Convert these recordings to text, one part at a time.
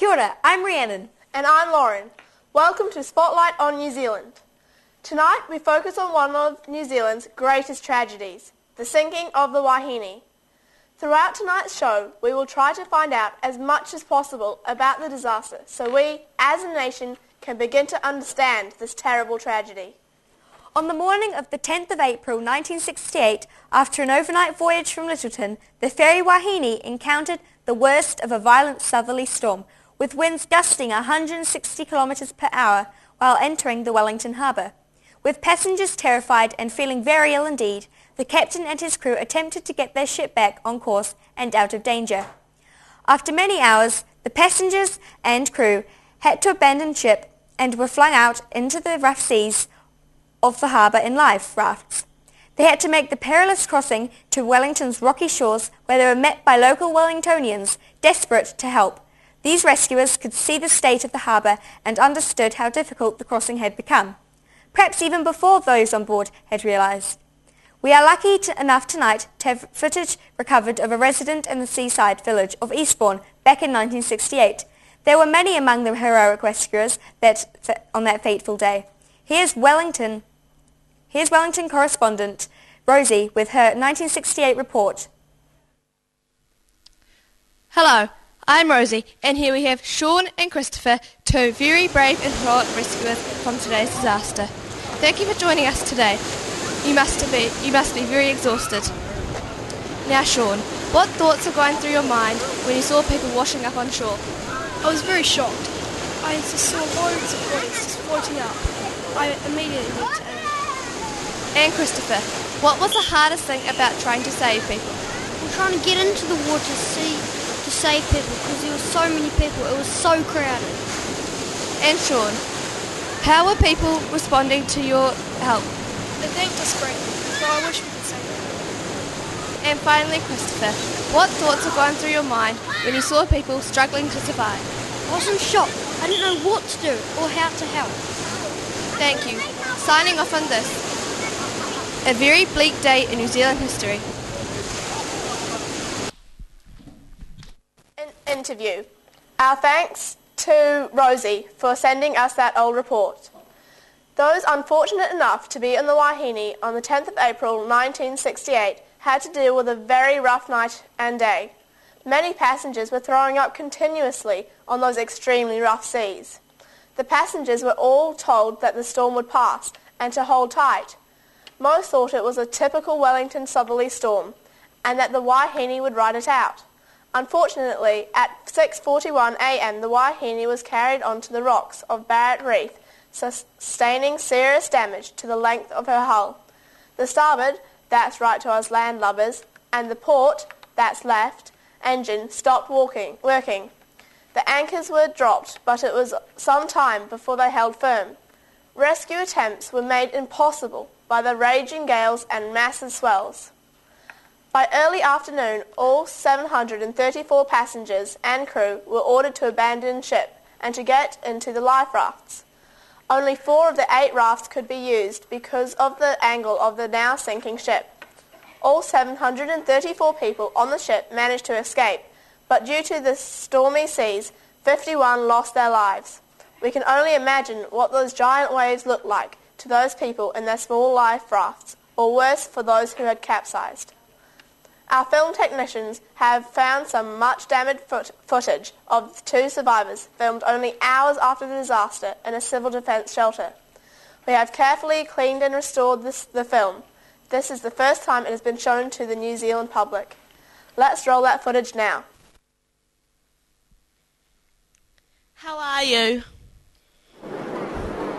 Kia ora, I'm Rhiannon. And I'm Lauren. Welcome to Spotlight on New Zealand. Tonight we focus on one of New Zealand's greatest tragedies, the sinking of the Wahine. Throughout tonight's show, we will try to find out as much as possible about the disaster so we, as a nation, can begin to understand this terrible tragedy. On the morning of the 10th of April 1968, after an overnight voyage from Lyttelton, the ferry Wahine encountered the worst of a violent southerly storm, with winds gusting 160 kilometres per hour while entering the Wellington harbour. With passengers terrified and feeling very ill indeed, the captain and his crew attempted to get their ship back on course and out of danger. After many hours, the passengers and crew had to abandon ship and were flung out into the rough seas of the harbour in life rafts. They had to make the perilous crossing to Wellington's rocky shores, where they were met by local Wellingtonians desperate to help. These rescuers could see the state of the harbour and understood how difficult the crossing had become, perhaps even before those on board had realised. We are lucky enough tonight to have footage recovered of a resident in the seaside village of Eastbourne back in 1968. There were many among the heroic rescuers on that fateful day. Here's Wellington correspondent Rosie with her 1968 report. Hello, I'm Rosie, and here we have Sean and Christopher, two very brave and heroic rescuers from today's disaster. Thank you for joining us today. You must be very exhausted. Now, Sean, what thoughts are going through your mind when you saw people washing up on shore? I was very shocked. I just saw loads of bodies just floating up. I immediately went to aid. And Christopher, what was the hardest thing about trying to save people? We're trying to get into the water to save people because there were so many people. It was so crowded. And Sean, how were people responding to your help? They thanked us greatly, but I wish we could save them. And finally, Christopher, what thoughts are going through your mind when you saw people struggling to survive? I was in shock. I didn't know what to do or how to help. Thank you. Signing off on this. A very bleak day in New Zealand history. Interview. Our thanks to Rosie for sending us that old report. Those unfortunate enough to be on the Wahine on the 10th of April 1968 had to deal with a very rough night and day. Many passengers were throwing up continuously on those extremely rough seas. The passengers were all told that the storm would pass and to hold tight. Most thought it was a typical Wellington southerly storm and that the Wahine would ride it out. Unfortunately, at 6:41 a.m. the Wahine was carried onto the rocks of Barrett Reef, sustaining serious damage to the length of her hull. The starboard, that's right to us landlubbers, and the port, that's left, engine stopped working. The anchors were dropped, but it was some time before they held firm. Rescue attempts were made impossible by the raging gales and massive swells. By early afternoon, all 734 passengers and crew were ordered to abandon ship and to get into the life rafts. Only 4 of the 8 rafts could be used because of the angle of the now sinking ship. All 734 people on the ship managed to escape, but due to the stormy seas, 51 lost their lives. We can only imagine what those giant waves looked like to those people in their small life rafts, or worse for those who had capsized. Our film technicians have found some much damaged footage of 2 survivors filmed only hours after the disaster in a civil defence shelter. We have carefully cleaned and restored the film. This is the first time it has been shown to the New Zealand public. Let's roll that footage now. How are you?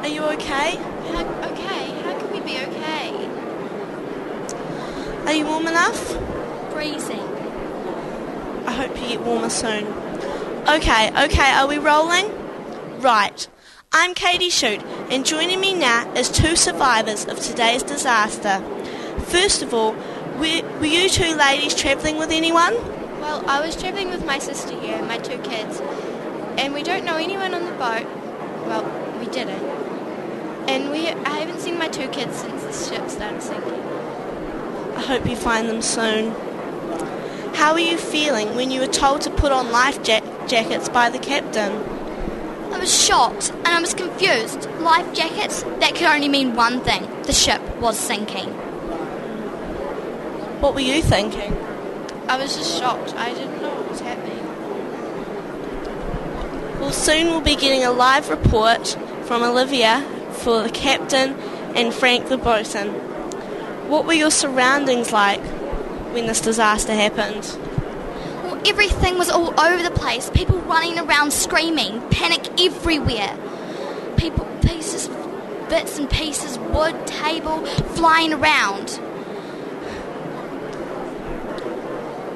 Are you okay? How can we be okay? Are you warm enough? Freezing. I hope you get warmer soon. Okay, are we rolling? Right. I'm Katie Shute, and joining me now is 2 survivors of today's disaster. First of all, were you 2 ladies travelling with anyone? Well, I was travelling with my sister here and my 2 kids, and we don't know anyone on the boat. Well, we didn't. And I haven't seen my 2 kids since the ship started sinking. I hope you find them soon. How were you feeling when you were told to put on life jackets by the captain? I was shocked and I was confused. Life jackets? That could only mean one thing. The ship was sinking. What were you thinking? I was just shocked. I didn't know what was happening. Well, soon we'll be getting a live report from Olivia for the captain and Frank the bosun. What were your surroundings like when this disaster happened? Well, everything was all over the place. People running around screaming. Panic everywhere. People, pieces, bits and pieces, wood, table, flying around.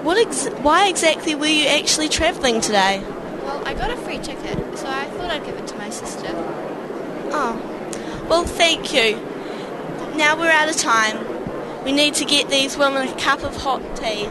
Why exactly were you actually travelling today? Well, I got a free ticket, so I thought I'd give it to my sister. Oh, well, thank you. Now we're out of time. We need to get these women a cup of hot tea.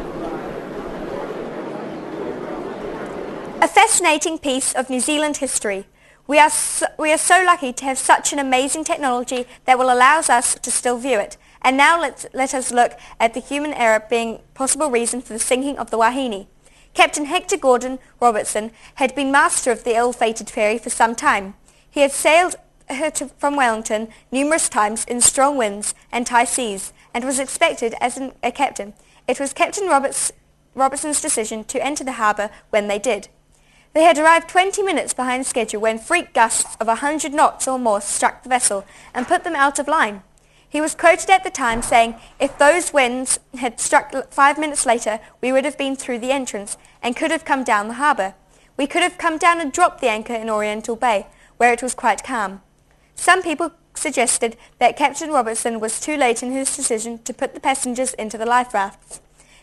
A fascinating piece of New Zealand history. We are so lucky to have such an amazing technology that will allow us to still view it. And now let us look at the human error being possible reason for the sinking of the Wahine. Captain Hector Gordon Robertson had been master of the ill-fated ferry for some time. He had sailed her from Wellington numerous times in strong winds and high seas, and was expected as a captain. It was Captain Robertson's decision to enter the harbour when they did. They had arrived 20 minutes behind schedule when freak gusts of 100 knots or more struck the vessel and put them out of line. He was quoted at the time saying, "If those winds had struck 5 minutes later, we would have been through the entrance and could have come down the harbour. We could have come down and dropped the anchor in Oriental Bay, where it was quite calm." Some people suggested that Captain Robertson was too late in his decision to put the passengers into the life rafts.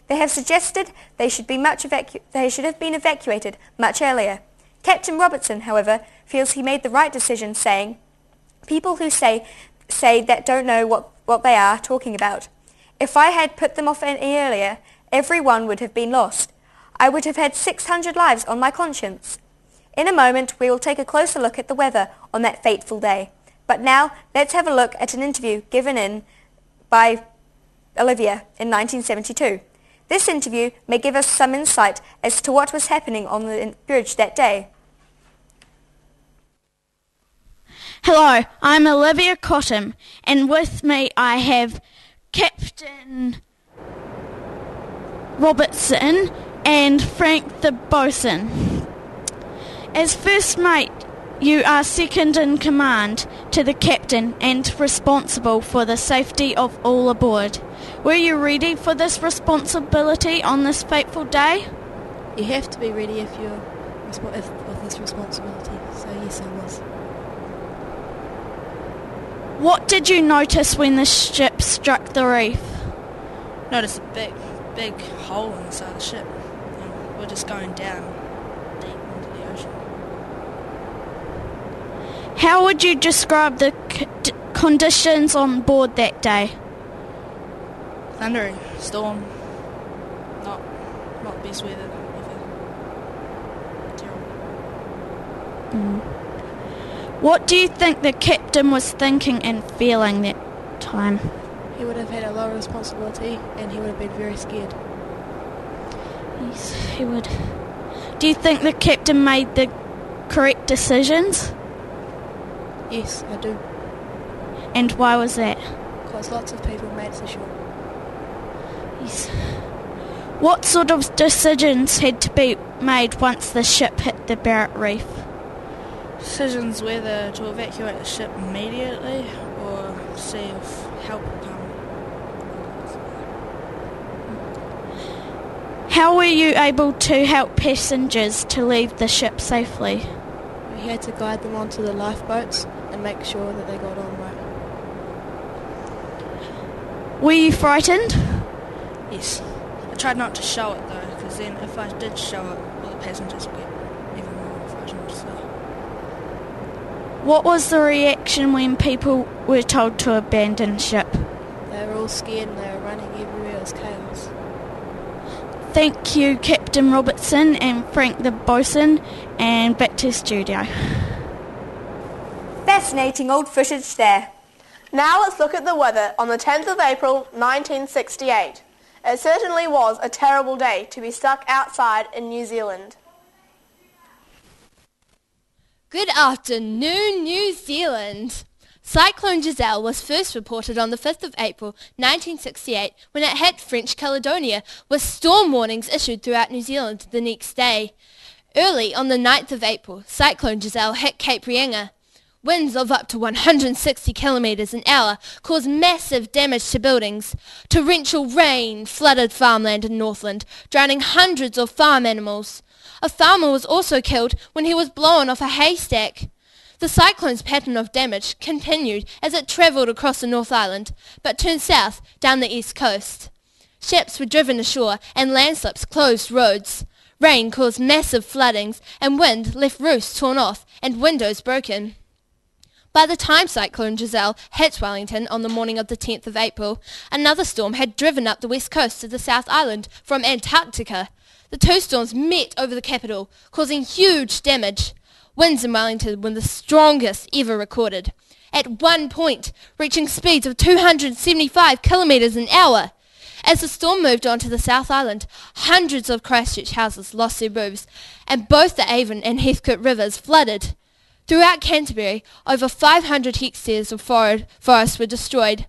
They have suggested they should have been evacuated much earlier. Captain Robertson, however, feels he made the right decision, saying, "People who say that don't know what they are talking about. If I had put them off any earlier, every one would have been lost. I would have had 600 lives on my conscience." In a moment we will take a closer look at the weather on that fateful day. But now let's have a look at an interview given by Olivia in 1972. This interview may give us some insight as to what was happening on the bridge that day. Hello, I'm Olivia Cottam, and with me I have Captain Robertson and Frank the bosun. As first mate, you are second in command to the captain and responsible for the safety of all aboard. Were you ready for this responsibility on this fateful day? You have to be ready if you're with this responsibility, so yes, I was. What did you notice when the ship struck the reef? Noticed a big hole inside the ship. We're just going down deep into the ocean. How would you describe the conditions on board that day? Thundering, storm, not the best weather ever. Terrible. What do you think the captain was thinking and feeling that time? He would have had a lot of responsibility and he would have been very scared. Yes, he would. Do you think the captain made the correct decisions? Yes, I do. And why was that? Because lots of people made it to shore. Yes. What sort of decisions had to be made once the ship hit the Barrett Reef? Decisions whether to evacuate the ship immediately or see if help will come. How were you able to help passengers to leave the ship safely? We had to guide them onto the lifeboats and make sure that they got on right. Were you frightened? Yes. I tried not to show it though, because then if I did show it, all the passengers would get even more frightened. So. What was the reaction when people were told to abandon ship? They were all scared and they were running everywhere. It was chaos. Thank you, Captain Robertson and Frank the bosun, and back to studio. Fascinating old footage there. Now let's look at the weather on the 10th of April 1968. It certainly was a terrible day to be stuck outside in New Zealand. Good afternoon, New Zealand. Cyclone Giselle was first reported on the 5th of April 1968 when it hit French Caledonia, with storm warnings issued throughout New Zealand the next day. Early on the 9th of April, Cyclone Giselle hit Cape Reinga. Winds of up to 160 kilometres an hour caused massive damage to buildings. Torrential rain flooded farmland in Northland, drowning hundreds of farm animals. A farmer was also killed when he was blown off a haystack. The cyclone's pattern of damage continued as it travelled across the North Island, but turned south down the east coast. Ships were driven ashore and landslips closed roads. Rain caused massive floodings, and wind left roofs torn off and windows broken. By the time Cyclone Giselle hit Wellington on the morning of the 10th of April, another storm had driven up the west coast of the South Island from Antarctica. The two storms met over the capital, causing huge damage. Winds in Wellington were the strongest ever recorded, at one point reaching speeds of 275 kilometres an hour. As the storm moved on to the South Island, hundreds of Christchurch houses lost their roofs, and both the Avon and Heathcote rivers flooded. Throughout Canterbury, over 500 hectares of forest were destroyed.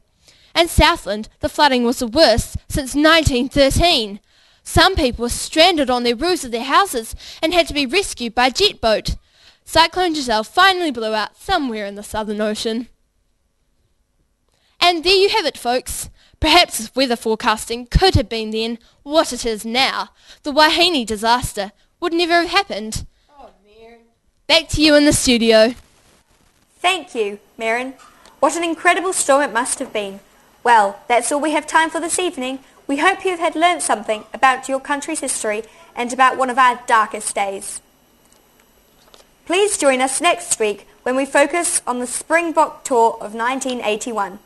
In Southland, the flooding was the worst since 1913. Some people were stranded on the roofs of their houses and had to be rescued by a jet boat. Cyclone Giselle finally blew out somewhere in the Southern Ocean. And there you have it, folks. Perhaps if weather forecasting could have been then what it is now, the Wahine disaster would never have happened. Back to you in the studio. Thank you, Merrin. What an incredible storm it must have been. Well, that's all we have time for this evening. We hope you have learnt something about your country's history and about one of our darkest days. Please join us next week when we focus on the Springbok Tour of 1981.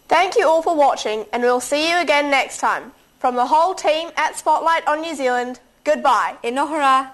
Thank you all for watching, and we'll see you again next time. From the whole team at Spotlight on New Zealand, goodbye. E nohora.